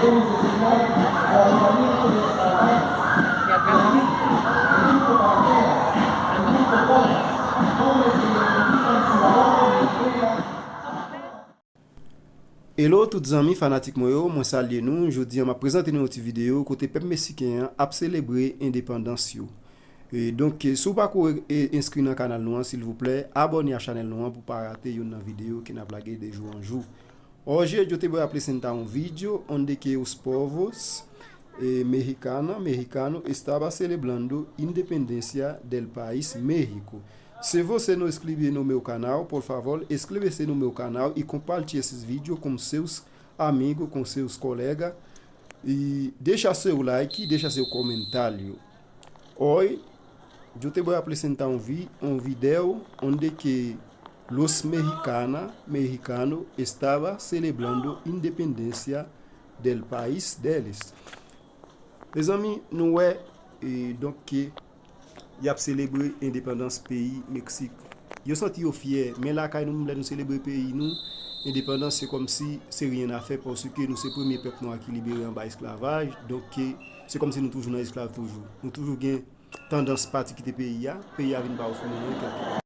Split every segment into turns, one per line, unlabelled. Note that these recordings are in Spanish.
Hello tout zami fanatik mwen yo, mwen salye nou. Jodi an ma prezante nou ti video kote pep Mexiken ap celebre indépendance yo. Donc sou pa kou inskri nan kanal nou an, s'il vous plaît, abonne a chanel nou an pou pa rate yon nan video ki na plage de jou an jou. Hoje eu te voy a apresentar um vídeo onde que os povos mexicano estava celebrando independência del país México. Se você não inscreve no meu canal, por favor, inscreva-se no meu canal e compartilhe esses vídeos com seus amigos, com seus colegas. E deixa seu like, deixa seu comentário. Hoje, eu te vou apresentar um vídeo onde que os mexicanos estavam celebrando independência del país deles. Les amis, nous donc que y a célébré indépendance pays Mexique. Yo senti yo fier, mais là quand nous célébrer pays nous, indépendance c'est comme si c'est rien à faire parce que nous c'est le premier peuple noir qui libéré en bas esclavage. Donc c'est comme si nous toujours dans esclave toujours. Nous toujours gain tendance parti quitter pays a vinn pas au fond quelque.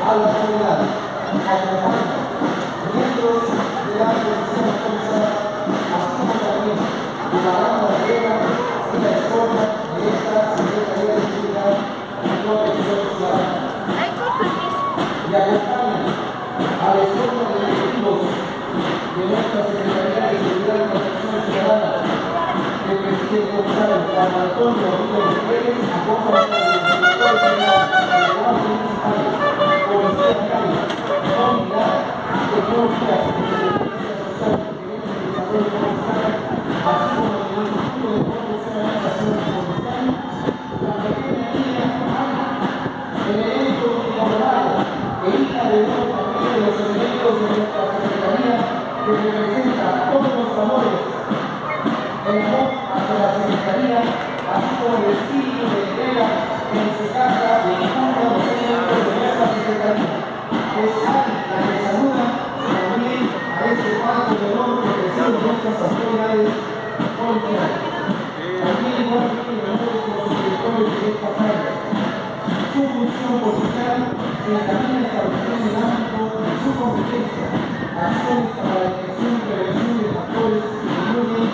a la comunidad, acompaña miembros de la Policía Nacional, así como también de la banda de guerra y la escolta de esta Secretaría de Seguridad y Protección Ciudadana. Y acompaña a la escolta de directivos de nuestra Secretaría de Seguridad y Protección Ciudadana, el presidente Gonzalo Juan Antonio Rodríguez Pérez, acompañado del director general del Estado Municipal, Policía Local, Comunidad, Tecnología, Secretaría Social, Gerencia de Desarrollo Comunitario, así como del Instituto de Protección a la Nación Comunitaria, la pequeña niña Ana, el evento incorporado e hija de uno también de los elementos de nuestra Secretaría que representa todos los valores el amor hacia la Secretaría, así como el espíritu de entrega que en su casa le inculca los miembros de nuestra Secretaría. Es Ari la que saluda también a este cuadro de honor que preside nuestras autoridades policiales. También igualmente de honores con los directores de estas áreas. Su función policial se encamina a establecer en el ámbito de su competencia acciones para la detección y prevención de factores que disminuyen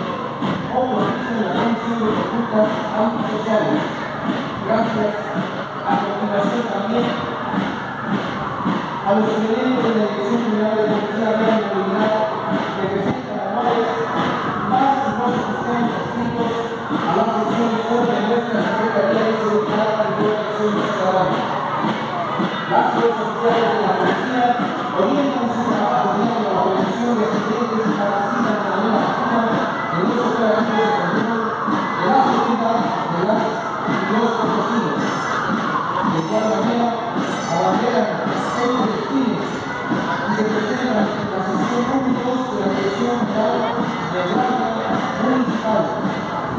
o propician la comisión de conductas antisociales. Gracias. A continuación también a los elementos de la Dirección General de Policía Real y Movilidad que presentan honores más y más sistemas adscritos a la sesión de nuestra Secretaría de Seguridad y Protección Ciudadana. Las fuerzas oficiales de la policía orientan su trabajo mediante la prevención de accidentes y participan de manera activa en los operativos de control de la seguridad de las y los protegidos. De igual manera, abanderan estos destinos y se presentan en la sesión públicos de la Dirección General de Guardia Municipal,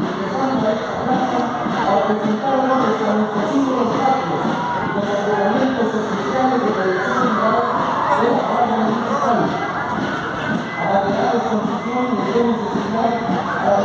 empezando a esta plaza a presentar honores a nuestros símbolos patrios, los aprobamientos especiales de la Dirección General de la Guardia Municipal. Abanderados con función y debemos designar a la